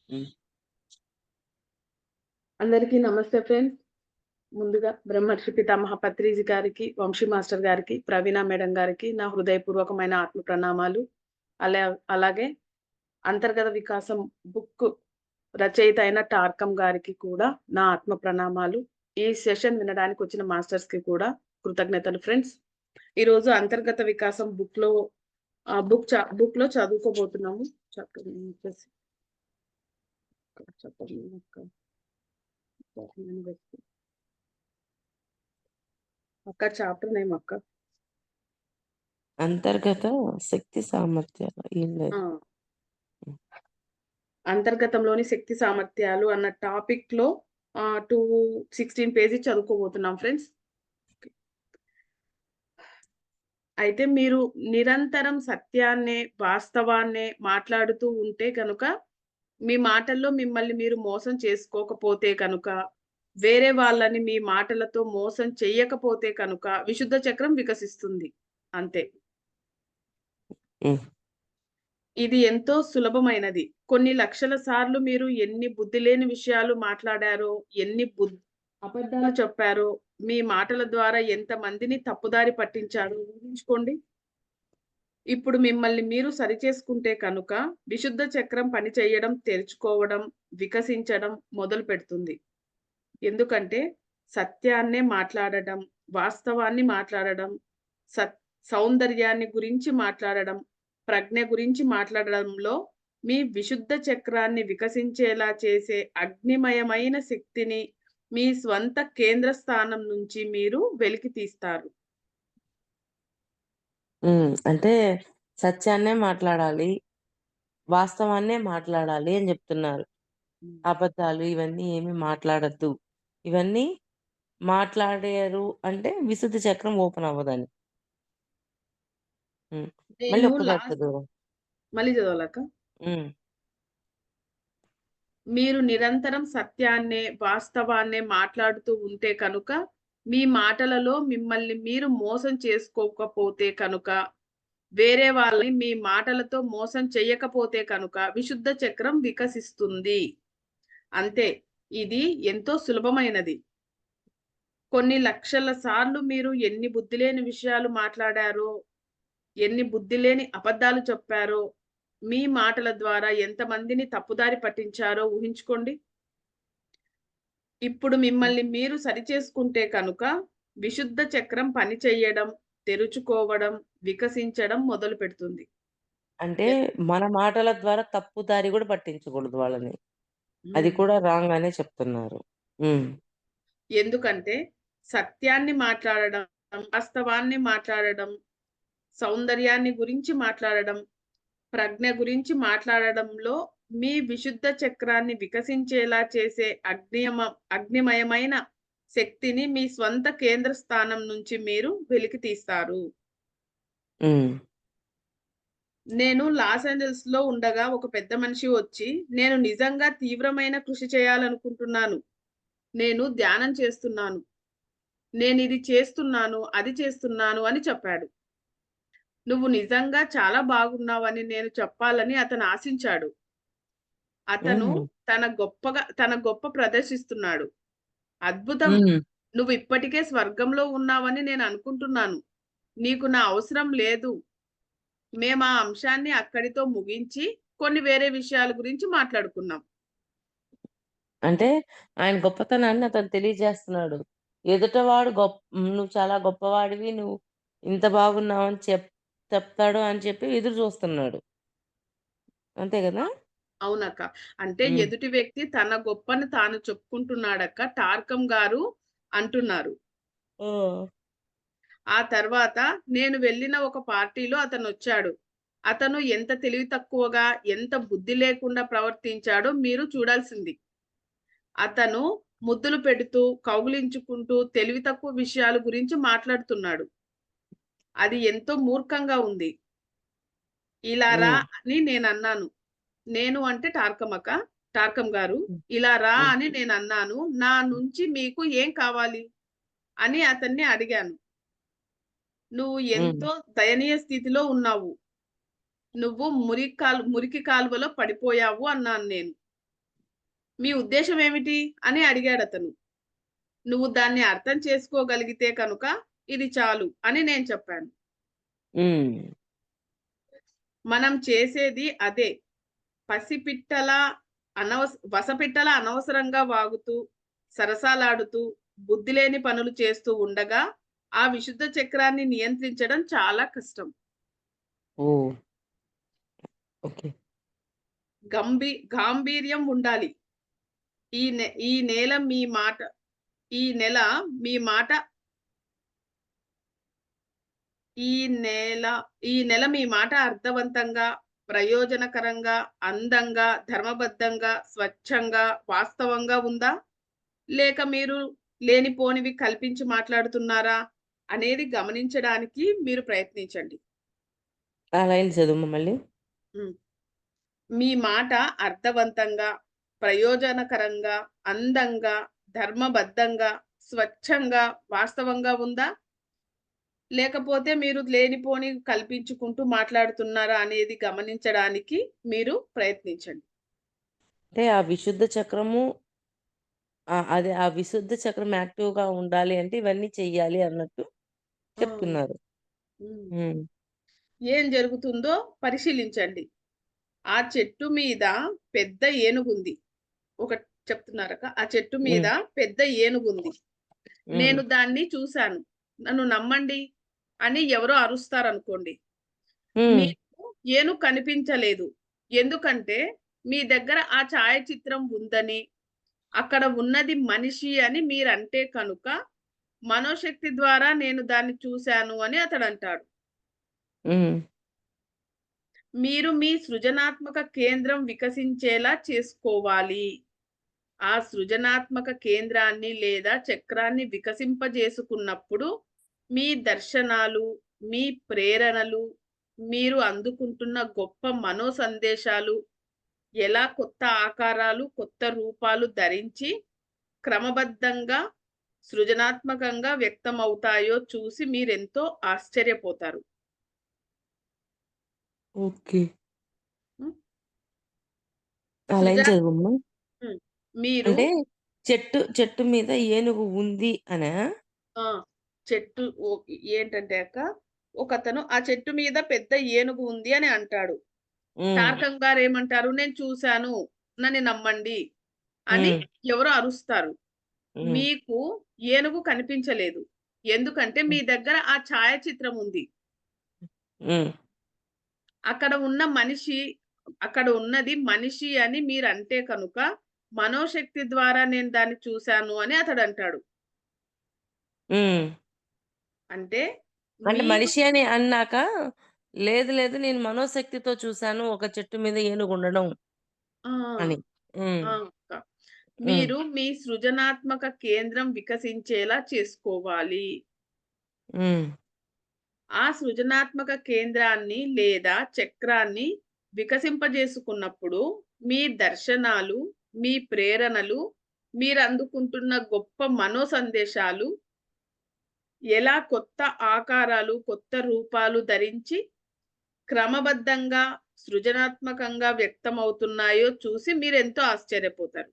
హ్మ్. అందరికీ నమస్తే ఫ్రెండ్స్. ముందుగా బ్రహ్మర్షి పితామహ పత్రిజీ గారికి, వంశీ మాస్టర్ గారికి, ప్రవీణ మేడం గారికి నా హృదయపూర్వకమైన ఆత్మ ప్రణామాలు. అలా అలాగే అంతర్గత వికాసం బుక్ రచయిత అయిన టార్కం గారికి కూడా నా ఆత్మ ప్రణామాలు. ఈ సెషన్ వినడానికి వచ్చిన మాస్టర్స్‌కి కూడా కృతజ్ఞతలు ఫ్రెండ్స్. ఈరోజు అంతర్గత వికాసం బుక్‌లో చదువుకోబోతున్నాము. చాప్టర్ నేమ్ వచ్చేసి చాప్టర్ నేమ్ చాప్టర్ నేమ్ అక్క. అంతర్గత శక్తి సామర్థ్యాలు ఏం ఆ! లేదు. అంతర్గతంలోని శక్తి సామర్థ్యాలు అన్న టాపిక్‌లో 16 పేజీ చదువుకోబోతున్నాం ఫ్రెండ్స్. అయితే మీరు నిరంతరం సత్యాన్నే, వాస్తవాన్నే మాట్లాడుతూ ఉంటే గనుక, మీ మాటల్లో మిమ్మల్ని మీరు మోసం చేసుకోకపోతే కనుక, వేరే వాళ్ళని మీ మాటలతో మోసం చెయ్యకపోతే కనుక, విశుద్ధ చక్రం వికసిస్తుంది. అంతే. హ్మ్. ఇది ఎంతో సులభమైనది. కొన్ని లక్షల సార్లు మీరు ఎన్ని బుద్ధిలేని విషయాలు మాట్లాడారో, ఎన్ని అబద్ధాలు చెప్పారో, మీ మాటల ద్వారా ఎంతమందిని తప్పుదారి పట్టించారో ఊహించుకోండి. ఇప్పుడు మిమ్మల్ని మీరు సరిచేసుకుంటే కనుక, విశుద్ధ చక్రం పనిచేయడం, తెరుచుకోవడం, వికసించడం మొదలుపెడుతుంది. ఎందుకంటే, సత్యాన్నే మాట్లాడడం, వాస్తవాన్ని మాట్లాడడం, సత్ సౌందర్యాన్ని గురించి మాట్లాడడం, ప్రజ్ఞ గురించి మాట్లాడడంలో మీ విశుద్ధ చక్రాన్ని వికసించేలా చేసే అగ్నిమయమైన శక్తిని మీ స్వంత కేంద్ర స్థానం నుంచి మీరు వెలికి తీస్తారు. అంటే సత్యాన్నే మాట్లాడాలి. వాస్తవాన్నే మాట్లాడాలి అని జెప్తున్నారు. హ్మ్. అబద్ధాలు ఇవన్నీ ఏమి మాట్లాడొద్దు. ఇవన్నీ మాట్లాడారు అంటే విశుద్ధ చక్రం ఓపెన్ అవ్వదని. హ్మ్. మళ్ళీ నేను ఒక్కసారి లాస్ట్ చదువు. మళ్ళీ చదవాలక్క? హ్మ్. మీరు నిరంతరం సత్యాన్నే, వాస్తవాన్నే మాట్లాడుతూ ఉంటే కనుక, మీ మాటలలో మిమ్మల్ని మీరు మోసం చేసుకోకపోతే కనుక, వేరే వాళ్ళని మీ మాటలతో మోసం చెయ్యకపోతే కనుక, విశుద్ధ చక్రం వికసిస్తుంది. అంతే. ఇది ఎంతో సులభమైనది. కొన్ని లక్షల సార్లు మీరు ఎన్ని బుద్ధిలేని విషయాలు మాట్లాడారో, ఎన్ని బుద్ధిలేని అబద్ధాలు చెప్పారో, మీ మాటల ద్వారా ఎంతమందిని తప్పుదారి పట్టించారో ఊహించుకోండి. ఇప్పుడు హ్మ్. మిమ్మల్ని మీరు సరిచేసుకుంటే కనుక, విశుద్ధ చక్రం పనిచెయ్యడం, తెరుచుకోవడం, వికసించడం మొదలుపెడుతుంది. అంటే ఎ మన మాటల ద్వారా తప్పు దారి గూడా పట్టించకూడదు వాళ్ళని. అది హ్మ్. కూడా రాంగ్ అనే చెప్తున్నారు. హ్మ్. ఎందుకంటే, సత్యాన్ని మాట్లాడడం, వాస్తవాన్ని మాట్లాడడం, సౌందర్యాన్ని గురించి మాట్లాడడం, ప్రజ్ఞ గురించి మాట్లాడడంలో మీ విశుద్ధ చక్రాన్ని వికసించేలా చేసే అగ్నిమయమైన శక్తిని మీ స్వంత కేంద్ర స్థానం నుంచి మీరు వెలికి తీస్తారు. హ్మ్. నేను లాస్ ఏంజెల్స్‌లో ఉండగా ఒక పెద్ద మనిషి వచ్చి, "నేను నిజంగా తీవ్రమైన కృషి చేయాలనుకుంటున్నాను. నేను ధ్యానం చేస్తున్నాను. నేనిది చేస్తున్నాను, అది చేస్తున్నాను" అని చెప్పాడు. "నువ్వు నిజంగా చాలా బాగున్నావని నేను చెప్పాలని" అతను ఆశించాడు. అతను హుహు. తన గొప్ప ప్రదర్శిస్తున్నాడు. "అద్భుతం! హ్మ్. నువ్వు ఇప్పటికే స్వర్గంలో ఉన్నావని నేను అనుకుంటున్నాను. నీకు నా అవసరం లేదు. మేమా అంశాన్ని అక్కడితో ముగించి, కొన్ని వేరే విషయాల గురించి మాట్లాడుకున్నాం." అంటే ఆయన గొప్పతనాన్ని అతను తెలియజేస్తున్నాడు. ఎదుటవాడు నువ్వు చాలా గొప్పవాడివి. నువ్వు ఇంత బాగున్నావని చెప్తాడు అని చెప్పి ఎదురు చూస్తున్నాడు. అంతే గదా! అ అవునక్క. అంటే హ్మ్. ఎదుటి వ్యక్తి తన గొప్పని తాను చెప్పుకుంటున్నాడక్క. టార్కం గారు అంటున్నారు. ఓహ్! ఆ తర్వాత నేను వెళ్ళిన ఒక పార్టీలో అతనొచ్చాడు. అతను ఎంత తెలివి తక్కువగా, ఎంత బుద్ధి లేకుండా ప్రవర్తించాడో మీరు చూడాల్సింది. అతను ముద్దులు పెడుతూ, కౌగిలించుకుంటూ తెలివి తక్కువ విషయాల గురించి మాట్లాడుతున్నాడు. అది ఎంతో మూర్ఖంగా ఉంది. ఇలా రా హ్మ్. అని నేనన్నాను. నేను అంటే టార్కమక్క. టార్కం గారు. హ్మ్. ఇలా రా హ్మ్. అని నేనన్నాను. నా నుంచి మీకు ఏం కావాలి? అని అతన్ని అడిగాను. నువ్వు హ్మ్. ఎంతో దయనీయ స్థితిలో ఉన్నావు. నువ్వు మురికి కాలువలో పడిపోయావు అన్నాను నేను. మీ ఉద్దేశ్యం ఏమిటి అని అడిగాడతను. నువ్వు దాన్ని అర్థం చేసుకోగలిగితే కనుక ఇది చాలు అని నేను చెప్పాను. హ్మ్. మనం చేసేది అదే. పసిపిట్టలా వసపిట్టలా అనవసరంగా వాగుతూ, సరసాలాడుతూ, బుద్ధిలేని పనులు చేస్తూ ఉండగా, ఆ విశుద్ధ చక్రాన్ని నియంత్రించడం చాలా కష్టం. ఓహ్! ఓకే. గాంభీర్యం ఉండాలి. ఈ నేల మీ మాట ఈ నెల మీ మాట ఈ నేల ఈ నెల మీ మాట అర్థవంతంగా, ప్రయోజనకరంగా, అందంగా, ధర్మబద్ధంగా, స్వచ్ఛంగా, వాస్తవంగా ఉందా? లేక మీరు లేనిపోనివి కల్పించి మాట్లాడుతున్నారా? అనేది గమనించడానికి మీరు ప్రయత్నించండి. ఆ లైన్ చదువమ్మా మళ్ళీ. హ్మ్. మీ మాట అర్థవంతంగా, ప్రయోజనకరంగా, అందంగా, ధర్మబద్ధంగా, స్వచ్ఛంగా, వాస్తవంగా ఉందా? లేకపోతే మీరు లేనిపోని కల్పించుకుంటూ మాట్లాడుతున్నారా అనేది గమనించడానికి మీరు ప్రయత్నించండి. అంటే ఆ విశుద్ధ చక్రము అదే ఆ విశుద్ధ చక్రం యాక్టివ్‌గా ఉండాలి అంటే ఇవన్నీ చెయ్యాలి అన్నట్టు ఆ! చెప్తున్నారు. హ్మ్. హ్మ్. ఏం జరుగుతుందో పరిశీలించండి. ఆ చెట్టు మీద పెద్ద ఏనుగుంది. ఒకటి చెప్తున్నారక్క. ఆ చెట్టు మీద హ్మ్. పెద్ద ఏనుగుంది. హ్మ్. నేను దాన్ని చూసాను. నన్ను నమ్మండి అని ఎవరో అరుస్తారనుకోండి. హ్మ్. మీకు ఏనుగు కనిపించలేదు. ఎందుకంటే మీ దగ్గర ఆ ఛాయాచిత్రం ఉందని, అక్కడ ఉన్నది మనిషి అని మీరంటే కనుక, మనోశక్తి ద్వారా నేను దాన్ని చూసాను అని అతడంటాడు. హ్మ్. మీరు మీ సృజనాత్మక కేంద్రం వికసించేలా చేసుకోవాలి. ఆ సృజనాత్మక కేంద్రాన్ని లేదా చక్రాన్ని వికసింపజేసుకున్నప్పుడు మీ దర్శనాలు, మీ ప్రేరణలు, మీరు అందుకుంటున్న గొప్ప మనో సందేశాలు ఎలా కొత్త ఆకారాలు, కొత్త రూపాలు ధరించి క్రమబద్ధంగా, సృజనాత్మకంగా వ్యక్తమవుతాయో చూసి మీరెంతో ఆశ్చర్యపోతారు. ఓకే. హ్మ్. ఆ లైన్ సృజన చదువమ్మా. హ్మ్. మీరు అంటే చెట్టు మీద ఏనుగు ఉంది అనా? ఆ! చెట్టు ఓ ఏంటంటే అక్క, ఒకతను ఆ చెట్టు మీద పెద్ద ఏనుగు ఉంది అని అంటాడు. హ్మ్. తారకం గారేమంటారు, "నేను చూసాను. నన్ను నమ్మండి" అని హ్మ్. ఎవరో అరుస్తారు. హ్మ్. మీకు ఏనుగు కనిపించలేదు. ఎందుకంటే మీ హ్మ్. దగ్గర ఆ ఛాయాచిత్రం ఉంది. హ్మ్. అక్కడ ఉన్న మనిషి అక్కడ ఉన్నది మనిషి అని మీరంటే కనుక, మనోశక్తి ద్వారా నేను దాన్ని చూసాను అని అతడంటాడు. హ్మ్. అంటే అంటే మీకు మనిషి అని అన్నాక, లేదు లేదు నేను మనోశక్తితో చూసాను ఒక చెట్టు మీద ఏనుగుండడం ఆ! అని. హ్మ్. ఆ! అక్క. హ్మ్. మీరు మీ సృజనాత్మక కేంద్రం వికసించేలా చేసుకోవాలి. హ్మ్. ఆ సృజనాత్మక కేంద్రాన్ని లేదా చక్రాన్ని వికసింపజేసుకున్నప్పుడు మీ దర్శనాలు, మీ ప్రేరణలు, మీరందుకుంటున్న గొప్ప మనో సందేశాలు ఎలా కొత్త ఆకారాలు, కొత్త రూపాలు ధరించి క్రమబద్ధంగా, సృజనాత్మకంగా వ్యక్తమవుతున్నాయో చూసి మీరెంతో ఆశ్చర్యపోతారు.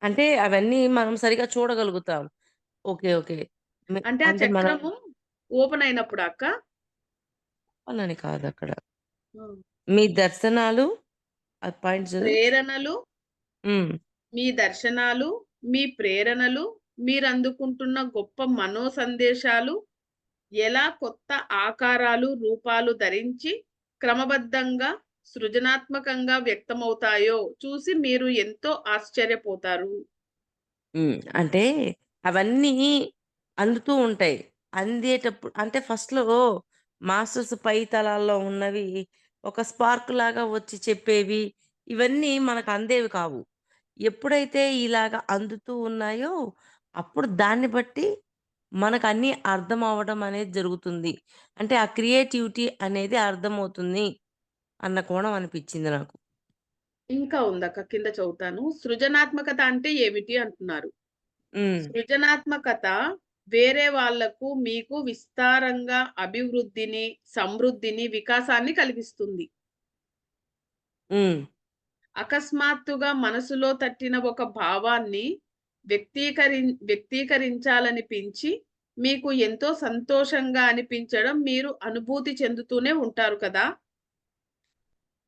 అంటే అవన్నీ మనం సరిగ్గా చూడగలుగుతాం. ఓకే. ఓకే. అంటే ఆ అంటే మనం చక్రము ఓపెన్ అయినప్పుడా అక్క? అని కాదక్కడ. హ్మ్. మీ దర్శనాలు అది పాయింట్ చదువు. ప్రేరణలు, హ్మ్. మీ దర్శనాలు, మీ ప్రేరణలు, మీరందుకుంటున్న గొప్ప మనో సందేశాలు ఎలా కొత్త ఆకారాలు, రూపాలు ధరించి క్రమబద్ధంగా, సృజనాత్మకంగా వ్యక్తమవుతాయో చూసి మీరు ఎంతో ఆశ్చర్యపోతారు. హ్మ్. అంటే అవన్నీ అందుతూ ఉంటాయి. అందేటప్పుడు అంటే ఫస్ట్‌లో మాస్టర్స్ పై తలాల్లో ఉన్నవి ఒక స్పార్క్‌లాగా వచ్చి చెప్పేవి, ఇవన్నీ మనకు అందేవి కావు. ఎప్పుడైతే ఇలాగ అందుతూ ఉన్నాయో, అప్పుడు దాన్ని బట్టి మనకన్నీ అర్థం అవ్వడం అనేది జరుగుతుంది. అంటే ఆ క్రియేటివిటీ అనేది అర్థమవుతుంది అన్న కోణం అనిపిచ్చింది నాకు. ఇంకా ఉందక్క కింద చదువుతాను. సృజనాత్మకత అంటే ఏమిటి అంటున్నారు. హ్మ్. సృజనాత్మకత వేరే వాళ్ళకు, మీకు విస్తారంగా అభివృద్ధిని, సమృద్ధిని, వికాసాన్ని కలిగిస్తుంది. హ్మ్. అకస్మాత్తుగా మనసులో తట్టిన ఒక భావాన్ని వ్యక్తీకరించాలనిపించి, మీకు ఎంతో సంతోషంగా అనిపించడం మీరు అనుభూతి చెందుతూనే ఉంటారు కదా!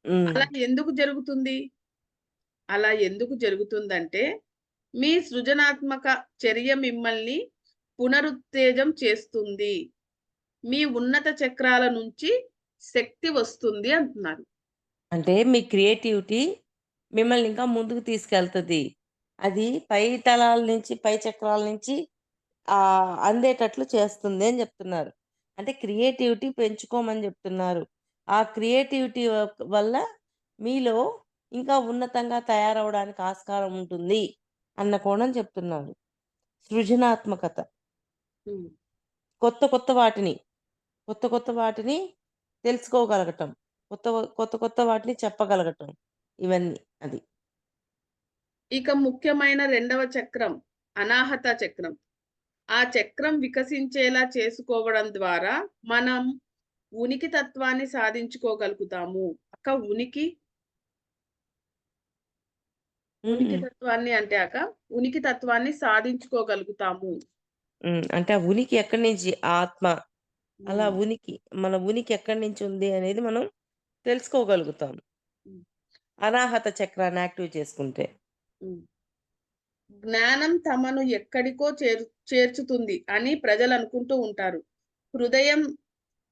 హ్మ్. అలా ఎందుకు జరుగుతుంది? అలా ఎందుకు జరుగుతుందంటే, మీ సృజనాత్మక చర్య మిమ్మల్ని పునరుత్తేజం చేస్తుంది. మీ ఉన్నత చక్రాల నుంచి శక్తి వస్తుంది అంటున్నారు. అంటే మీ క్రియేటివిటీ మిమ్మల్ని ఇంకా ముందుకు తీసుకెళ్తది. అది పై తలాల నుంచి, పై చక్రాల నుంచి అందేటట్లు చేస్తుంది అని జెప్తున్నారు. అంటే క్రియేటివిటీ పెంచుకోమని జెప్తున్నారు. ఆ క్రియేటివిటీ వల్ల మీలో ఇంకా ఉన్నతంగా తయారవ్వడానికి ఆస్కారం ఉంటుంది అన్న కోణం చెప్తున్నారు. సృజనాత్మకత. హ్మ్. కొత్త కొత్త వాటిని, కొత్త కొత్త వాటిని తెలుసుకోగలగటం. కొత్త కొత్త వాటిని చెప్పగలగటం. ఇవన్నీ అది. ఇక ముఖ్యమైన రెండవ చక్రం అనాహత చక్రం. ఆ చక్రం వికసించేలా చేసుకోవడం ద్వారా మనం ఉనికి తత్వాన్ని సాధించుకోగలుగుతాము. హ్మ్. ఉనికి తత్వాన్ని అంటే ఉనికి తత్వాన్ని సాధించుకోగలుగుతాము. హ్మ్. అంటే ఆ ఉనికి ఎక్కడి నుంచి ఆత్మ అలా హ్మ్. ఉనికి, మన ఉనికి ఎక్కడి నుంచి ఉంది అనేది మనం తెలుసుకోగలుగుతాం. హ్మ్. అనాహత చక్రాన్ని యాక్టివ్ చేసుకుంటే. హ్మ్. జ్ఞానం తమను ఎక్కడికో చేర్చుతుంది అని ప్రజలనుకుంటూ ఉంటారు. హృదయం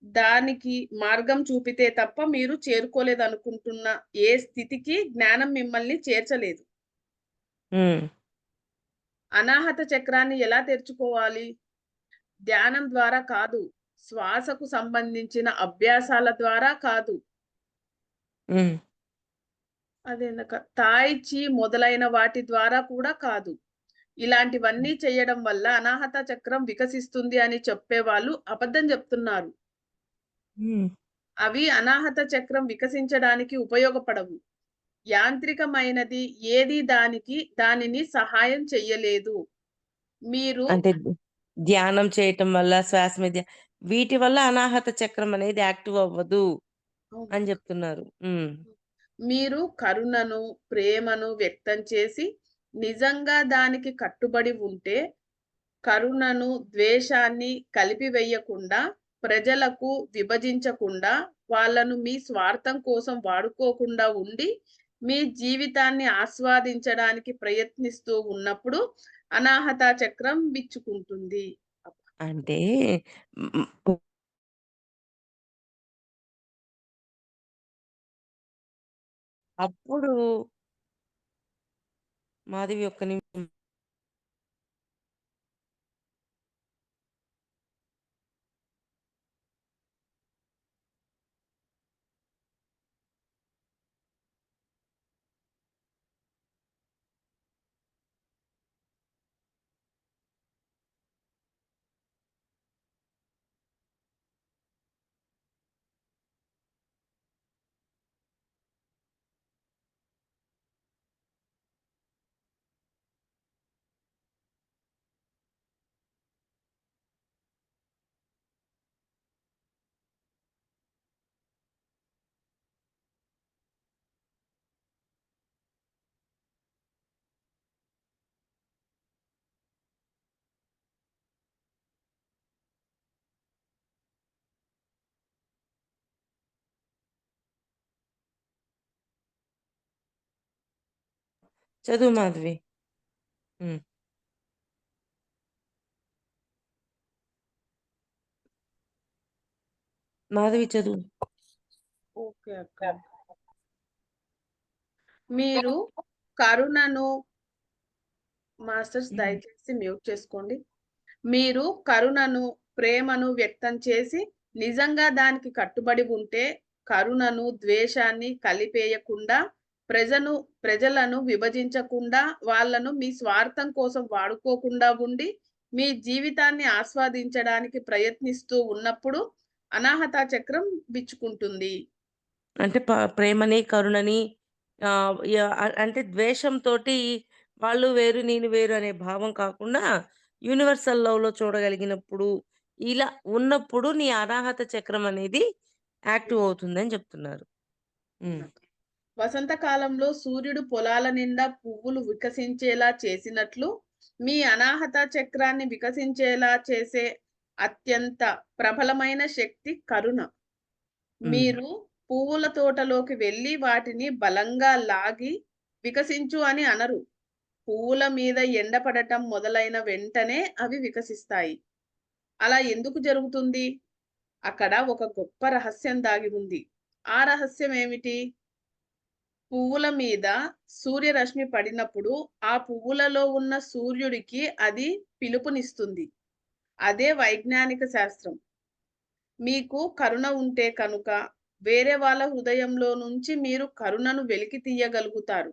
దానికి మార్గం చూపితే తప్ప మీరు చేరుకోలేదనుకుంటున్న ఏ స్థితికి జ్ఞానం మిమ్మల్ని చేర్చలేదు. హ్మ్. అనాహత చక్రాన్ని ఎలా తెరుచుకోవాలి? ధ్యానం ద్వారా కాదు. శ్వాసకు సంబంధించిన అభ్యాసాల ద్వారా కాదు. హ్మ్. తాయి చి మొదలైన వాటి ద్వారా కూడా కాదు. ఇలాంటివన్నీ చేయడం వల్ల అనాహత చక్రం వికసిస్తుంది అని చెప్పేవాళ్ళు అబద్ధం జెప్తున్నారు. హ్మ్. అవి అనాహత చక్రం వికసించడానికి ఉపయోగపడవు. యాంత్రికమైనది ఏది దానిని సహాయం చెయ్యలేదు. మీరు అంటే ధ్యానం చేయటం వల్ల శ్వాస మీద వీటి వల్ల అనాహత చక్రం అనేది యాక్టివ్ అవ్వదు అవును. అని జెప్తున్నారు. హ్మ్. మీరు కరుణను, ప్రేమను వ్యక్తం చేసి నిజంగా దానికి కట్టుబడి ఉంటే కరుణను, ద్వేషాన్ని కలిపివెయ్యకుండా, ప్రజలకు విభజించకుండా, వాళ్ళను మీ స్వార్థం కోసం వాడుకోకుండా ఉండి, మీ జీవితాన్ని ఆస్వాదించడానికి ప్రయత్నిస్తూ ఉన్నప్పుడు, అనాహత చక్రం విచ్చుకుంటుంది. అంటే హ్మ్. అప్పుడు మాధవి ఒక్క నిమిషం. చదువు మాధవి. హ్మ్. మాధవి చదువు. ఓకే అక్క. మీరు కరుణను మాస్టర్స్ హ్మ్. దయచేసి మ్యూట్ చేసుకోండి. మీరు కరుణను, ప్రేమను వ్యక్తం చేసి నిజంగా దానికి కట్టుబడి ఉంటే, కరుణను, ద్వేషాన్ని కలిపేయకుండా, ప్రజను ప్రజలను విభజించకుండా, వాళ్ళను మీ స్వార్థం కోసం వాడుకోకుండా ఉండి, మీ జీవితాన్ని ఆస్వాదించడానికి ప్రయత్నిస్తూ ఉన్నప్పుడు, అనాహత చక్రం విచ్చుకుంటుంది. అంటే ప్రేమని, కరుణని అంటే ద్వేషంతోటి వాళ్ళు వేరు, నేను వేరు అనే భావం కాకుండా యూనివర్సల్ లవ్‌లో చూడగలిగినప్పుడు, ఇలా ఉన్నప్పుడు నీ అనాహత చక్రం అనేది యాక్టివ్ హ్మ్. అవుతుందని చెప్తున్నారు. హ్మ్. అవునక్క. వసంతకాలంలో సూర్యుడు పొలాల నిండా పువ్వులు వికసించేలా చేసినట్లు, మీ అనాహత చక్రాన్ని వికసించేలా చేసే అత్యంత ప్రబలమైన శక్తి కరుణ. హ్మ్. మీరు పువ్వుల తోటలోకి వెళ్లి వాటిని బలంగా లాగి వికసించు అని అనరు. పువ్వుల మీద ఎండ పడటం మొదలైన వెంటనే అవి వికసిస్తాయి. అలా ఎందుకు జరుగుతుంది? అక్కడ ఒక గొప్ప రహస్యం దాగి ఉంది. ఆ రహస్యం ఏమిటి? పువ్వుల మీద సూర్యరశ్మి పడినప్పుడు ఆ పువ్వులలో ఉన్న సూర్యుడికి అది పిలుపునిస్తుంది. అదే వైజ్ఞానిక శాస్త్రం. మీకు కరుణ ఉంటే కనుక వేరే వాళ్ళ హృదయంలో నుంచి మీరు కరుణను వెలికి తీయగలుగుతారు.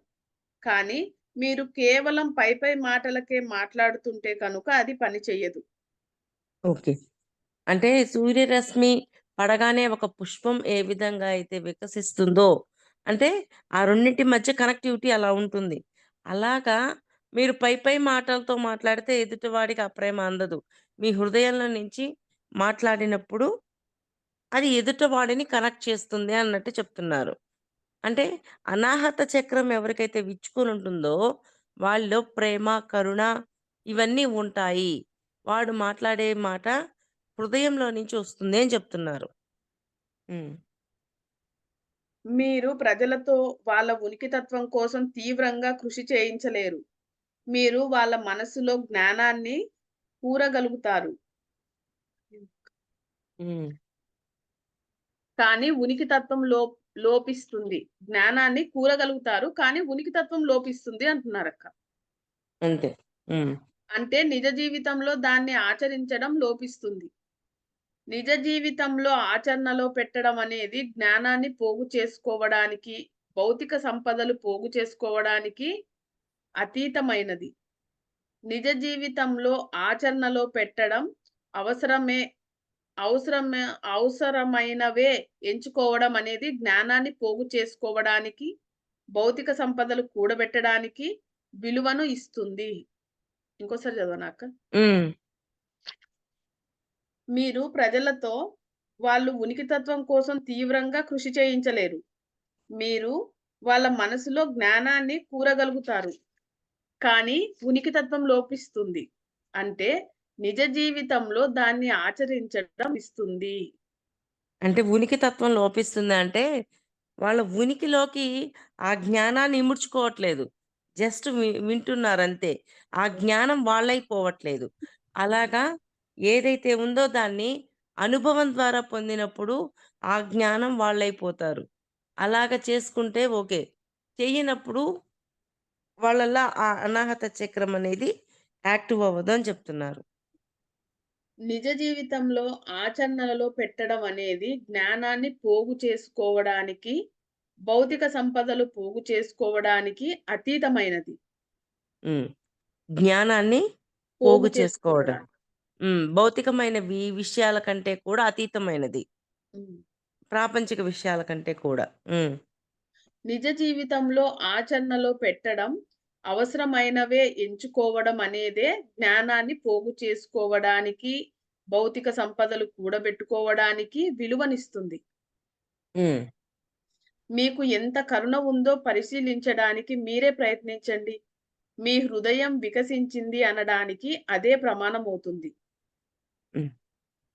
కానీ మీరు కేవలం పైపై మాటలకే మాట్లాడుతుంటే కనుక అది పని చెయ్యదు. ఓకే. అంటే సూర్యరశ్మి పడగానే ఒక పుష్పం ఏ విధంగా అయితే వికసిస్తుందో, అంటే ఆ రెండిటి మధ్య కనెక్టివిటీ అలా ఉంటుంది. అలాగా మీరు పై మాటలతో మాట్లాడితే ఎదుటివాడికి ఆ ప్రేమ అందదు. మీ హృదయంలో నుంచి మాట్లాడినప్పుడు అది ఎదుటివాడిని కనెక్ట్ చేస్తుంది అన్నట్టు చెప్తున్నారు. అంటే అనాహత చక్రం ఎవరికైతే విచ్చుకొనుంటుందో వాళ్ళలో ప్రేమ, కరుణ ఇవన్నీ ఉంటాయి. వాడు మాట్లాడే మాట హృదయంలో నుంచి వస్తుంది అని చెప్తున్నారు. హ్మ్. మీరు ప్రజలతో వాళ్ళ ఉనికితత్వం కోసం తీవ్రంగా కృషి చేయించలేరు. మీరు వాళ్ళ మనసులో జ్ఞానాన్ని కూరగలుగుతారు. హ్మ్. కానీ ఉనికితత్వం లోపిస్తుంది. జ్ఞానాన్ని కూరగలుగుతారు. కానీ ఉనికితత్వం లోపిస్తుంది అంటున్నారక్క. అంతే. హ్మ్. అంటే నిజ జీవితంలో దాన్ని ఆచరించడం లోపిస్తుంది. నిజ జీవితంలో ఆచరణలో పెట్టడం అనేది జ్ఞానాన్ని పోగు చేసుకోవడానికి, భౌతిక సంపదలు పోగు చేసుకోవడానికి అతీతమైనది. నిజ జీవితంలో ఆచరణలో పెట్టడం అవసరమే అవసరమే అవసరమైనవే ఎంచుకోవడం అనేది జ్ఞానాన్ని పోగు చేసుకోవడానికి, భౌతిక సంపదలు కూడబెట్టడానికి విలువను ఇస్తుంది. ఇంకోసారి చదవనా అక్క? హ్మ్. మీరు ప్రజలతో వాళ్ళు ఉనికితత్వం కోసం తీవ్రంగా కృషి చేయించలేరు. మీరు వాళ్ళ మనసులో జ్ఞానాన్ని కూరగలుగుతారు. కానీ ఉనికితత్వం లోపిస్తుంది. అంటే నిజ జీవితంలో దాన్ని ఆచరించడం ఇస్తుంది. అంటే ఉనికి తత్వం లోపిస్తుందంటే, వాళ్ళ ఉనికిలోకి ఆ జ్ఞానాన్ని ఇముడ్చుకోవట్లేదు. జస్ట్ వింటున్నారంతే. ఆ జ్ఞానం వాళ్ళైపోవట్లేదు. అలాగా ఏదైతే ఉందో దాన్ని అనుభవం ద్వారా పొందినప్పుడు ఆ జ్ఞానం వాళ్ళైపోతారు. అలాగ చేసుకుంటే ఓకే. చెయ్యనప్పుడు వాళ్ళలో ఆ అనాహత చక్రం అనేది యాక్టివ్ అవ్వదు అని చెప్తున్నారు. నిజ జీవితంలో ఆచరణలలో పెట్టడం అనేది జ్ఞానాన్ని పోగు చేసుకోవడానికి, భౌతిక సంపదలు పోగు చేసుకోవడానికి అతీతమైనది. హ్మ్. జ్ఞానాన్ని పోగు పోగు చేసుకోవడం. చేసుకోవడానికి. భౌతికమైనవి విషయాల కంటే కూడా అతీతమైనది. హ్మ్. ప్రాపంచిక విషయాల కంటే కూడా. హ్మ్. నిజ జీవితంలో ఆచరణలో పెట్టడం, అవసరమైనవే ఎంచుకోవడం అనేదే జ్ఞానాన్ని పోగు చేసుకోవడానికి, భౌతిక సంపదలు కూడబెట్టుకోవడానికి విలువనిస్తుంది. హ్మ్. మీకు ఎంత కరుణ ఉందో పరిశీలించడానికి మీరే ప్రయత్నించండి. మీ హృదయం వికసించింది అనడానికి అదే ప్రమాణమవుతుంది. హ్మ్.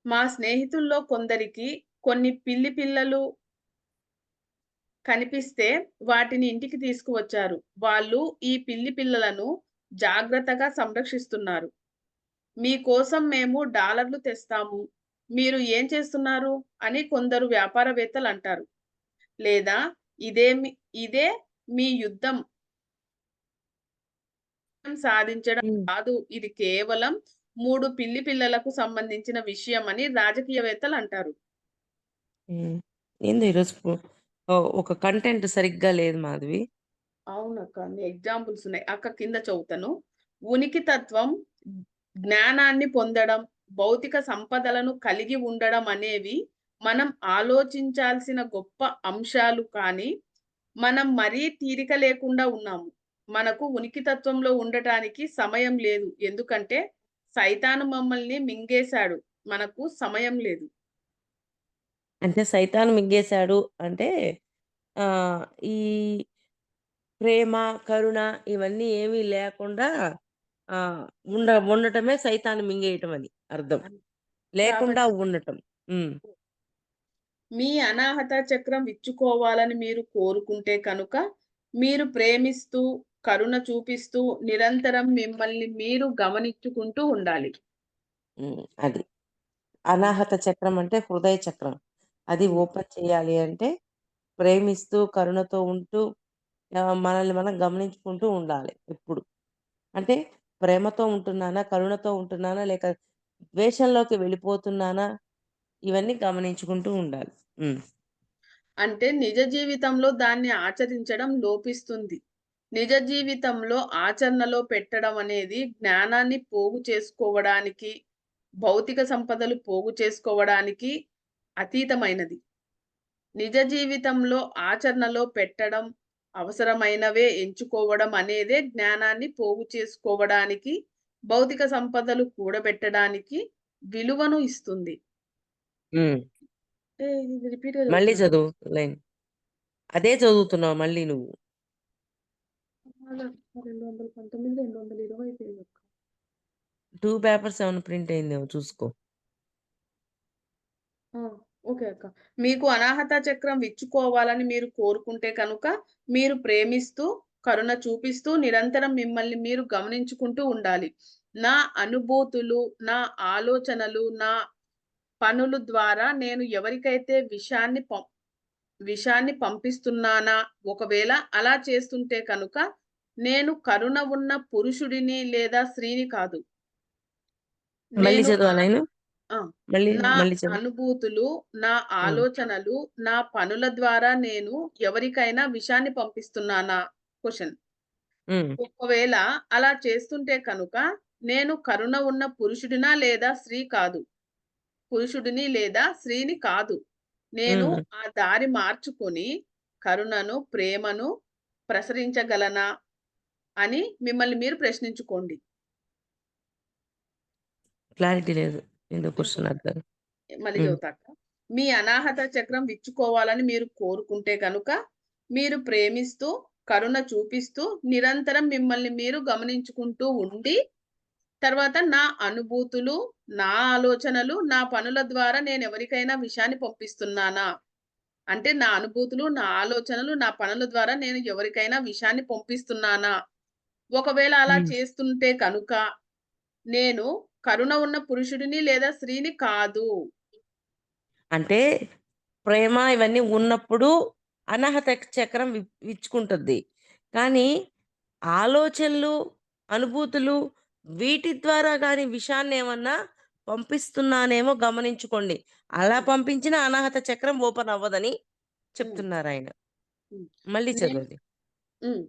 మా స్నేహితుల్లో కొందరికి కొన్ని పిల్లి పిల్లలు కనిపిస్తే వాటిని ఇంటికి తీసుకువచ్చారు. వాళ్ళు ఈ పిల్లి పిల్లలను జాగ్రత్తగా సంరక్షిస్తున్నారు. మీకోసం మేము డాలర్లు తెస్తాము. మీరు ఏం చేస్తున్నారు? అని కొందరు వ్యాపారవేత్తలంటారు. లేదా ఇదేమి ఇదే మీ యుద్ధం సాధించడం హ్మ్. కాదు. ఇది కేవలం 3 పిల్లి పిల్లలకు సంబంధించిన విషయం అని రాజకీయవేత్తలంటారు. హ్మ్. ఏందో ఈరోజు ఒక కంటెంట్ సరిగ్గా లేదు మాధవి. అవునక్క. అన్ని ఎగ్జాంపుల్స్ ఉన్నాయి. అక్క కింద చదువుతాను. ఉనికి తత్వం, జ్ఞానాన్ని పొందడం, భౌతిక సంపదలను కలిగి ఉండడం అనేవి మనం ఆలోచించాల్సిన గొప్ప అంశాలు కానీ, మనం మరీ తీరిక లేకుండా ఉన్నాము. మనకు ఉనికి తత్వంలో ఉండటానికి సమయం లేదు. ఎందుకంటే సైతాను మమ్మల్ని మింగేశాడు. మనకు సమయం లేదు. అంటే సైతాను మింగేశాడు అంటే ఈ ప్రేమ, కరుణ ఇవన్నీ ఏమీ లేకుండా ఆహ్, ఉండటమే సైతాన్ని మింగేయటం అని అర్థం. అని లేకుండా కాబట్టి ఉండటం. హ్మ్. మీ అనాహత చక్రం విచ్చుకోవాలని మీరు కోరుకుంటే కనుక, మీరు ప్రేమిస్తూ, కరుణ చూపిస్తూ, నిరంతరం మిమ్మల్ని మీరు గమనించుకుంటూ ఉండాలి. హ్మ్. అది. హ్మ్. అనాహత చక్రం అంటే హృదయ చక్రం. అది హ్మ్. ఓపెన్ చేయాలి అంటే ప్రేమిస్తూ, కరుణతో ఉంటూ మనల్ని మనం గమనించుకుంటూ ఉండాలి ఎప్పుడు. అంటే ప్రేమతో ఉంటున్నానా? కరుణతో ఉంటున్నానా? లేక ద్వేషంలోకి వెళ్ళిపోతున్నానా? ఇవన్నీ గమనించుకుంటూ ఉండాలి. హ్మ్. అంటే నిజ జీవితంలో దాన్ని ఆచరించడం లోపిస్తుంది. నిజ జీవితంలో ఆచరణలో పెట్టడం అనేది జ్ఞానాన్ని పోగు చేసుకోవడానికి, భౌతిక సంపదలు పోగు చేసుకోవడానికి అతీతమైనది. నిజ జీవితంలో ఆచరణలో పెట్టడం, అవసరమైనవే ఎంచుకోవడం అనేదే జ్ఞానాన్ని పోగు చేసుకోవడానికి, భౌతిక సంపదలు కూడబెట్టడానికి విలువను ఇస్తుంది. హ్మ్. ఏ ఇది రిపీట్‌గా మళ్ళీ చదువుతున్నా. చదువు లైన్. అదే చదువుతున్నావు మళ్ళీ నువ్వు. అలా 219, 220 పేజీ. 2 పేపర్స్ ఏమన్నా ప్రింట్ అయిందేమో చూసుకో. ఆ! ఓకే అక్క. మీకు అనాహత చక్రం విచ్చుకోవాలని మీరు కోరుకుంటే కనుక, మీరు ప్రేమిస్తూ, కరుణ చూపిస్తూ, నిరంతరం మిమ్మల్ని మీరు గమనించుకుంటూ ఉండాలి. నా అనుభూతులు, నా ఆలోచనలు, నా పనుల ద్వారా నేను ఎవరికైతే విషాన్ని పంపిస్తున్నానా, ఒకవేళ అలా చేస్తుంటే కనుక, నేను కరుణ ఉన్న పురుషుడిని లేదా స్త్రీని కాదు. మళ్ళీ నేను చదువు ఆ లైను. ఆ! మళ్ళీ, నా మళ్ళీ చదువు. అనుభూతులు, నా హ్మ్. ఆలోచనలు, నా పనుల ద్వారా నేను ఎవరికైనా విషాన్ని పంపిస్తున్నానా? క్వెషన్. హ్మ్. ఒకవేళ అలా చేస్తుంటే కనుక, నేను కరుణ ఉన్న పురుషుడినా లేదా స్త్రీ కాదు. పురుషుడిని లేదా స్త్రీని కాదు. నేను హ్మ్. ఆ దారి మార్చుకొని, కరుణను, ప్రేమను ప్రసరించగలనా? అని మిమ్మల్ని మీరు ప్రశ్నించుకోండి. క్లారిటీ లేదు. ఏందో క్వెషన్ ఇంకోసారి. అర్థం. మళ్ళీ హ్మ్. చెబుతా అక్క. మీ అనాహత చక్రం విచ్చుకోవాలని మీరు కోరుకుంటే కనుక, మీరు ప్రేమిస్తూ, కరుణ చూపిస్తూ, నిరంతరం మిమ్మల్ని మీరు గమనించుకుంటూ ఉండి, తర్వాత నా అనుభూతులు, నా ఆలోచనలు, నా పనుల ద్వారా నేనెవరికైనా విషయాన్ని పంపిస్తున్నానా? అంటే నా అనుభూతులు, నా ఆలోచనలు, నా పనుల ద్వారా నేను ఎవరికైనా విషయాన్ని పంపిస్తున్నానా? ఒకవేళ అలా హ్మ్. చేస్తుంటే కనుక, నేను కరుణ ఉన్న పురుషుడిని లేదా స్త్రీని కాదు. అంటే ప్రేమ ఇవన్నీ ఉన్నప్పుడు అనాహత చక్రం విచ్చుకుంటుంది. కానీ ఆలోచనలు, అనుభూతులు వీటి ద్వారా గాని విషాన్నేమన్నా పంపిస్తున్నానేమో గమనించుకోండి. అలా హ్మ్. పంపించినా అనాహత చక్రం ఓపెన్ అవ్వదని హ్మ్. చెప్తున్నారాయన. హ్మ్. మళ్ళీ నేను చదవండి. హ్మ్.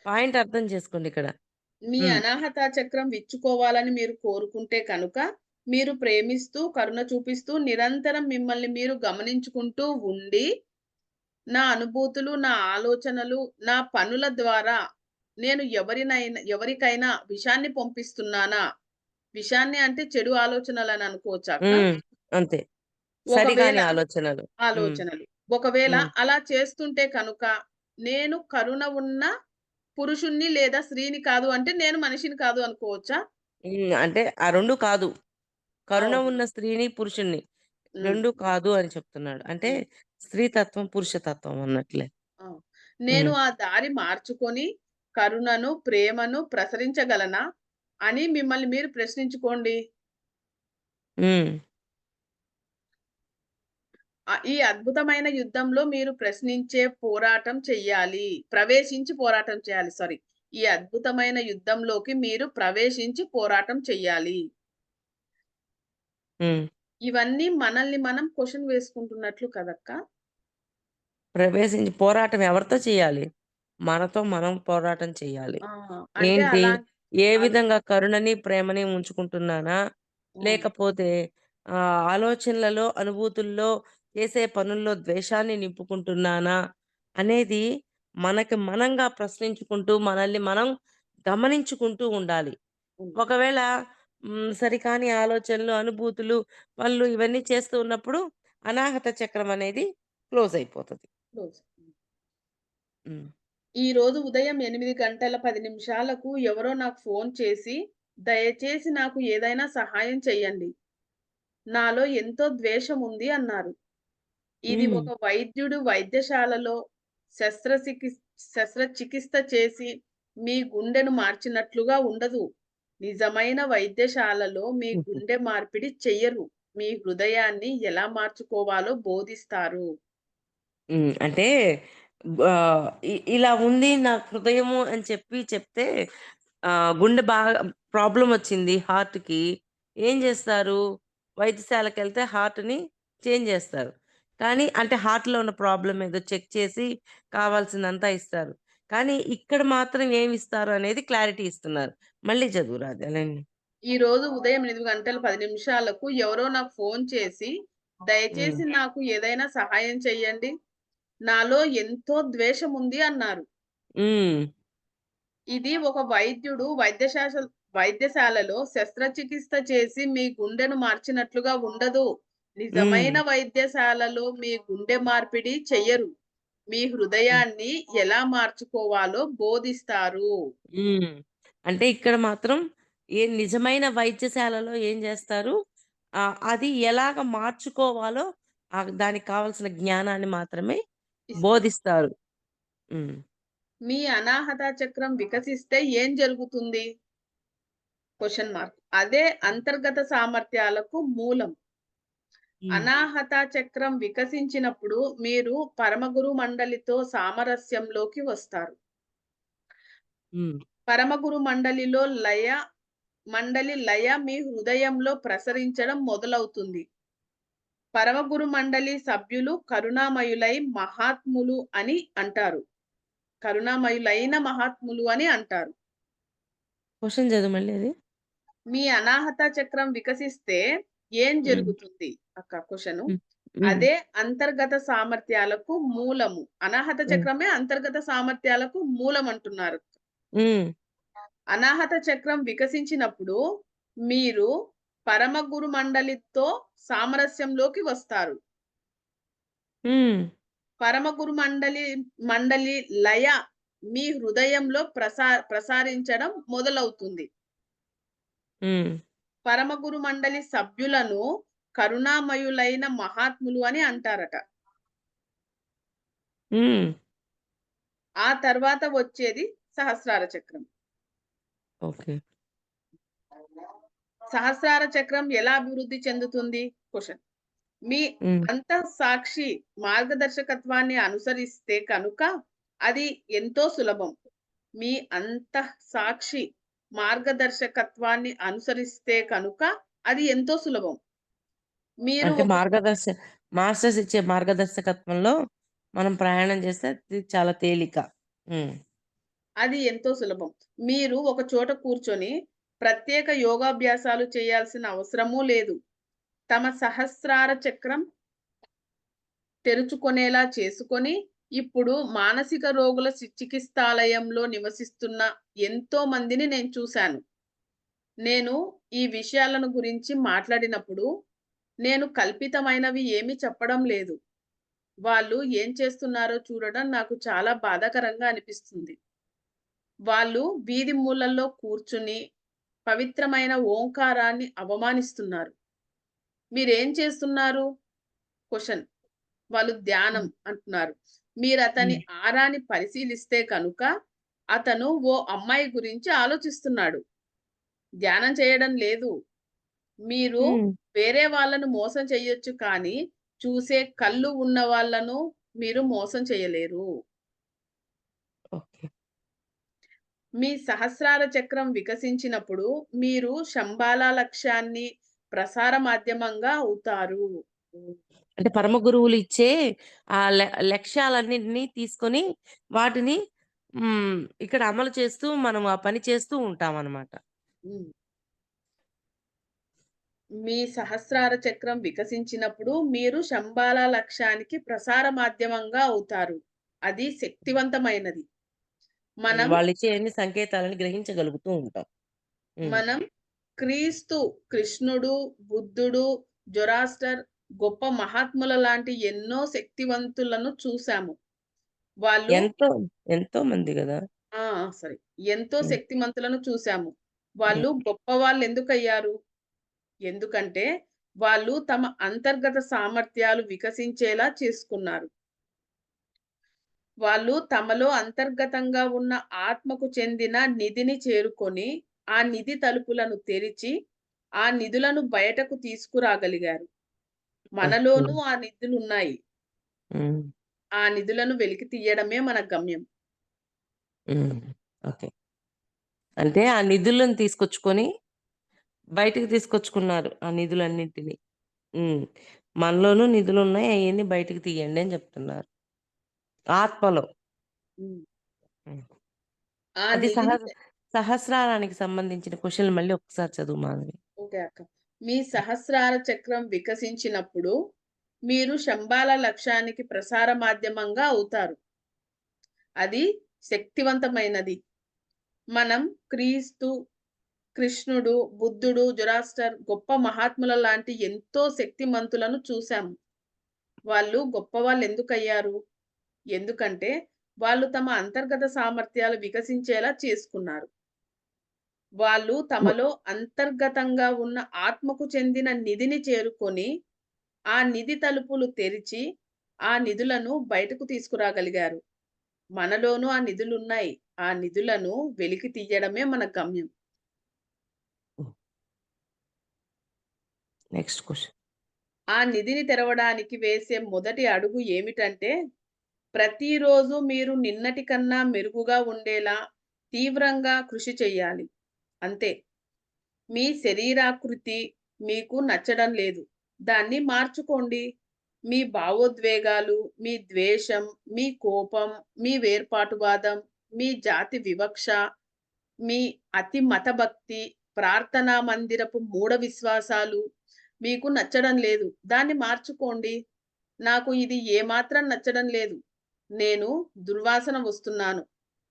పాయింట్ అర్థం చేసుకోండిక్కడ. మీ హ్మ్. అనాహత చక్రం విచ్చుకోవాలని మీరు కోరుకుంటే కనుక, మీరు ప్రేమిస్తూ, కరుణ చూపిస్తూ, నిరంతరం మిమ్మల్ని మీరు గమనించుకుంటూ ఉండి, నా అనుభూతులు, నా ఆలోచనలు, నా పనుల ద్వారా నేను ఎవరికైనా విషాన్ని పంపిస్తున్నానా? విషాన్ని అంటే చెడు ఆలోచనలని అనుకోవచ్చా అక్క? హ్మ్. అంతే. ఒకవేళ సరిగాని ఆలోచనలు. హ్మ్. ఆలోచనలు. ఒకవేళ హ్మ్. అలా చేస్తుంటే కనుక, నేను కరుణ ఉన్న పురుషుడిని లేదా స్త్రీని కాదు అంటే, నేను మనిషిని కాదు అనుకోవచ్చా? హ్మ్. అంటే ఆ 2 కాదు. కరుణ ఓహో! ఉన్న స్త్రీని, పురుషుడిని హ్మ్. 2 కాదు అని చెప్తున్నాడు. అంటే హ్మ్. స్త్రీ తత్వం, పురుష తత్వం అన్నట్లే. ఆ! నేను హ్మ్. ఆ దారి మార్చుకొని, కరుణను, ప్రేమను ప్రసరించగలనా? అని మిమ్మల్ని మీరు ప్రశ్నించుకోండి. హ్మ్. ఈ అద్భుతమైన యుద్ధంలో మీరు ప్రవేశించి పోరాటం చేయాలి. సారీ. ఈ అద్భుతమైన యుద్ధంలోకి మీరు ప్రవేశించి పోరాటం చెయ్యాలి. హ్మ్. ఇవన్నీ మనల్ని మనం క్వెషన్ వేసుకుంటున్నట్లు కదక్కా! ప్రవేశించి పోరాటం ఎవరితో చేయాలి? మనతో మనం పోరాటం చేయాలి. ఆ! అంటే ఏంటి? ఏ అల్ విధంగా కరుణని, ప్రేమని ఉంచుకుంటున్నానా? హ్మ్. లేకపోతే ఆలోచనలలో, అనుభూతుల్లో, చేసే పనుల్లో ద్వేషాన్ని నింపుకుంటున్నానా? అనేది మనకి మనంగా ప్రశ్నించుకుంటూ, మనల్ని మనం గమనించుకుంటూ ఉండాలి. ఉండాలి. ఒకవేళ సరికాని ఆలోచనలు, అనుభూతులు, పనులు ఇవన్నీ చేస్తూ ఉన్నప్పుడు అనాహత చక్రం అనేది క్లోజ్ అయిపోతది. రోజు. హ్మ్. ఈరోజు ఉదయం 8 గంటల 10 నిమిషాలకు ఎవరో నాకు ఫోన్ చేసి, "దయచేసి నాకు ఏదైనా సహాయం చెయ్యండి. నాలో ఎంతో ద్వేషం ఉంది" అన్నారు. ఇది హ్మ్. ఒక వైద్యుడు వైద్యశాలలో శస్త్రచికిస్ శస్త్రచికిత్స చేసి మీ గుండెను మార్చినట్లుగా ఉండదు. నిజమైన వైద్యశాలలో మీ హుహు. గుండె మార్పిడి చెయ్యరు. మీ హృదయాన్ని ఎలా మార్చుకోవాలో బోధిస్తారు. హ్మ్. అంటే ఇలా ఉంది నా హృదయము అని చెప్తే గుండె బాగా ప్రాబ్లమొచ్చింది హార్ట్‌కి. ఏం జేస్తారు? వైద్యశాలకెళ్తే హార్ట్‌ని చేంజ్ జేస్తారు. కానీ అంటే హార్ట్‌లో ఉన్న ప్రాబ్లమ్ ఏదో చెక్ చేసి కావాల్సిందంతా ఇస్తారు. కానీ ఇక్కడ మాత్రం ఏమిస్తారు అనేది క్లారిటీ ఇస్తున్నారు. మళ్ళీ చదువురా అదేలెండి. ఈరోజు ఉదయం 8 గంటల 10 నిమిషాలకు ఎవరో నాకు ఫోన్ చేసి, హ్మ్. "దయచేసి నాకు ఏదైనా సహాయం చెయ్యండి. నాలో ఎంతో ద్వేషముంది" అన్నారు. హ్మ్. ఇది ఒక వైద్యుడు వైద్యశాలలో శస్త్రచికిత్స చేసి మీ గుండెను మార్చినట్లుగా ఉండదు. హ్మ్. నిజమైన వైద్యశాలలో మీ గుండె మార్పిడి చెయ్యరు. మీ హ్మ్. హృదయాన్ని ఎలా మార్చుకోవాలో బోధిస్తారు. హ్మ్. అంటే ఇక్కడ మాత్రం నిజమైన వైద్యశాలలో ఏం జేస్తారు? అది ఎలాగ మార్చుకోవాలో దానికి కావాల్సిన జ్ఞానాన్ని మాత్రమే ఇస్తారు. బోధిస్తారు. హ్మ్. మీ అనాహత చక్రం వికసిస్తే ఏం జరుగుతుంది? Question mark. అదే అంతర్గత సామర్థ్యాలకు మూలం. హ్మ్. అనాహత చక్రం వికసించినప్పుడు మీరు పరమగురు మండలితో సామరస్యంలోకి వస్తారు. హ్మ్. పరమగురు మండలి లయ మీ హృదయంలో ప్రసరించడం మొదలవుతుంది. పరమగురు మండలి సభ్యులు కరుణామయులై మహాత్ములు అని అంటారు. కరుణామయులైన మహాత్ములు అని అంటారు. క్వెషన్ చదువు మళ్ళీ అది. మీ అనాహత చక్రం వికసిస్తే ఏం హ్మ్. జరుగుతుంది? అక్క క్వెషను. హ్మ్. హ్మ్. అదే అంతర్గత సామర్థ్యాలకు మూలము. అనాహత హ్మ్. చక్రమే అంతర్గత సామర్థ్యాలకు మూలం అంటున్నారు. హ్మ్. అనాహత చక్రం వికసించినప్పుడు మీరు పరమ గురు మండలితో సామరస్యంలోకి వస్తారు. హ్మ్. పరమ గురు మండలి లయ మీ హృదయంలో ప్రసారించడం మొదలవుతుంది. హ్మ్. పరమ గురు మండలి సభ్యులను కరుణామయులైన మహాత్ములు అని అంటారట. హ్మ్. ఆ తర్వాత వచ్చేది సహస్రార చక్రం. ఓకే. సహస్రార చక్రం ఎలా అభివృద్ధి చెందుతుంది? క్వెషన్. మీ హ్మ్. అంతఃసాక్షి మార్గదర్శకత్వాన్ని అనుసరిస్తే కనుక అది ఎంతో సులభం. మీ అంతఃసాక్షి మార్గదర్శకత్వాన్ని అనుసరిస్తే కనుక అది ఎంతో సులభం. మీరు అంటే ఒక మాస్టర్స్ ఇచ్చే మార్గదర్శకత్వంలో మనం ప్రయాణం చేస్తే అది చాలా తేలిక. హ్మ్. అది ఎంతో సులభం. మీరు ఒక చోట కూర్చొని ప్రత్యేక యోగాభ్యాసాలు చేయాల్సిన అవసరమూ లేదు. తమ సహస్రార చక్రం తెరుచుకొనేలా చేసుకొని, ఇప్పుడు మానసిక రోగుల చికిత్సాలయంలో నివసిస్తున్న ఎంతో మందిని నేను చూశాను. నేను ఈ విషయాలను గురించి మాట్లాడినప్పుడు, నేను కల్పితమైనవి ఏమీ చెప్పడం లేదు. వాళ్ళు ఏం చేస్తున్నారో చూడడం నాకు చాలా బాధాకరంగా అనిపిస్తుంది. వాళ్ళు వీధి మూలల్లో కూర్చుని, పవిత్రమైన ఓంకారాన్ని అవమానిస్తున్నారు. మీరేం చేస్తున్నారు? క్వెషన్. వాళ్ళు ధ్యానం హ్మ్. అంటున్నారు. మీరతని హ్మ్. ఆరాని పరిశీలిస్తే కనుక, అతను ఓ అమ్మాయి గురించి ఆలోచిస్తున్నాడు. ధ్యానం చేయడం లేదు. మీరు హ్మ్. వేరే వాళ్ళను మోసం చెయ్యొచ్చు కానీ, చూసే కళ్ళు ఉన్న వాళ్ళను మీరు మోసం చేయలేరు. ఓకే. మీ సహస్రార చక్రం వికసించినప్పుడు, మీరు శంబాల లక్ష్యాన్ని ప్రసార మాధ్యమంగా అవుతారు. హ్మ్. అంటే పరమ గురువులు ఇచ్చే ఆ లక్ష్యాలన్నిటిని తీసుకొని వాటిని ఇక్కడ అమలు చేస్తూ మనం ఆ పని చేస్తూ ఉంటామనమాట. హ్మ్. మీ సహస్రార చక్రం వికసించినప్పుడు మీరు శంబాల లక్ష్యానికి ప్రసార మాధ్యమంగా అవుతారు. అది శక్తివంతమైనది. హ్మ్. మనం, వాళ్ళిచ్చే అన్ని సంకేతాలను గ్రహించగలుగుతూ ఉంటాం. హ్మ్. మనం క్రీస్తు, కృష్ణుడు, బుద్ధుడు, జొరాస్టర్ గొప్ప మహాత్ముల లాంటి ఎన్నో శక్తివంతులను చూసాము. వాళ్ళు ఎంతో ఎంతో మంది గదా! ఆ! సరే. ఎంతో హ్మ్. శక్తిమంతులను చూసాము. హ్మ్. వాళ్ళు గొప్పవాళ్ళెందుకయ్యారు? ఎందుకంటే, వాళ్ళు తమ అంతర్గత సామర్థ్యాలు వికసించేలా చేసుకున్నారు. వాళ్ళు తమలో అంతర్గతంగా ఉన్న ఆత్మకు చెందిన నిధిని చేరుకొని, ఆ నిధి తలుపులను తెరిచి, ఆ నిధులను బయటకు తీసుకురాగలిగారు. ఓకే. మనలోనూ ఆ నిధులున్నాయి. హ్మ్. ఆ నిధులను వెలికి తీయడమే మన గమ్యం. హ్మ్. ఓకే. అంటే ఆ నిధులను తీసుకొచ్చుకొని బయటికి తీసుకొచ్చుకున్నారు ఆ నిధులన్నిటిని. హ్మ్. మనలోనూ నిధులున్నాయి. అయన్నీ బయటికి తీయండి అని జెప్తున్నారు. ఆత్మలో. హ్మ్. హ్మ్. ఆ అది నిధిని సహస్రారానికి సంబంధించిన క్వెషన్‌లు మళ్ళీ ఒక్కసారి చదువు మాధవి. ఓకే అక్క. మీ సహస్రార చక్రం వికసించినప్పుడు, మీరు శంబాల లక్ష్యానికి ప్రసార మాధ్యమంగా అవుతారు. అది శక్తివంతమైనది. మనం క్రీస్తు, కృష్ణుడు, బుద్ధుడు, జొరాస్టర్ గొప్ప మహాత్ముల లాంటి ఎంతో శక్తిమంతులను చూసాము. వాళ్ళు గొప్పవాళ్ళెందుకయ్యారు? ఎందుకంటే, వాళ్ళు తమ అంతర్గత సామర్థ్యాలు వికసించేలా చేసుకున్నారు. వాళ్ళు మొ తమలో అంతర్గతంగా ఉన్న ఆత్మకు చెందిన నిధిని చేరుకొని, ఆ నిధి తలుపులు తెరిచి, ఆ నిధులను బయటకు తీసుకురాగలిగారు. మనలోనూ ఆ నిధులున్నాయి. ఆ నిధులను వెలికి తీయడమే మన గమ్యం. హ్మ్. Next question. ఆ నిధిని తెరవడానికి వేసే మొదటి అడుగు ఏమిటంటే, ప్రతిరోజు మీరు నిన్నటి కన్నా మెరుగుగా ఉండేలా తీవ్రంగా కృషి చెయ్యాలి. అంతే. మీ శరీరాకృతి మీకు నచ్చడం లేదు. దాన్ని మార్చుకోండి. మీ భావోద్వేగాలు, మీ ద్వేషం, మీ కోపం, మీ వేర్పాటువాదం, మీ జాతి వివక్ష, మీ అతి మతభక్తి, ప్రార్థనా మందిరపు మూఢ విశ్వాసాలు మీకు నచ్చడం లేదు. దాన్ని మార్చుకోండి. నాకు ఇది ఏమాత్రం నచ్చడం లేదు. నేను దుర్వాసన వస్తున్నాను.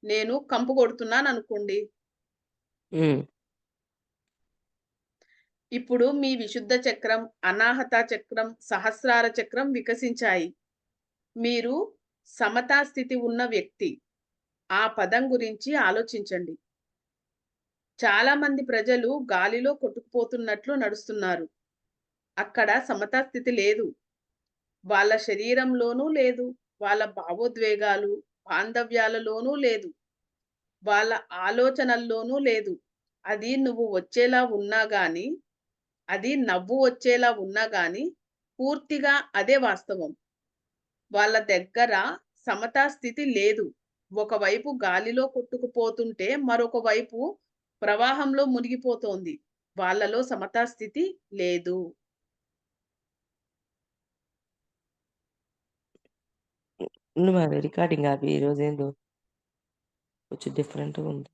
నేను కంపు కొడుతున్నాననుకోండి. హ్మ్. ఇప్పుడు మీ విశుద్ధ చక్రం, అనాహత చక్రం, సహస్రార చక్రం వికసించాయి. మీరు సమతా స్థితి ఉన్న వ్యక్తి. ఆ పదం గురించి ఆలోచించండి. చాలా మంది ప్రజలు గాలిలో కొట్టుకుపోతున్నట్లు నడుస్తున్నారు. అక్కడ సమతా స్థితి లేదు. వాళ్ళ శరీరంలోనూ లేదు. వాళ్ళ భావోద్వేగాలు, బాంధవ్యాలలోనూ లేదు. వాళ్ళ ఆలోచనల్లోనూ లేదు. అది నువ్వు వచ్చేలా ఉన్నా గాని అది నవ్వు వచ్చేలా ఉన్నా గాని, పూర్తిగా అదే వాస్తవం. వాళ్ళ దగ్గర సమతా స్థితి లేదు. ఒకవైపు గాలిలో కొట్టుకుపోతుంటే, మరొక వైపు ప్రవాహంలో మునిగిపోతోంది. వాళ్ళలో సమతా స్థితి లేదు. ఉంది మాధవి రికార్డింగ్ ఆపి ఈరోజేందో కొంచెం డిఫరెంట్‌గా ఉంది.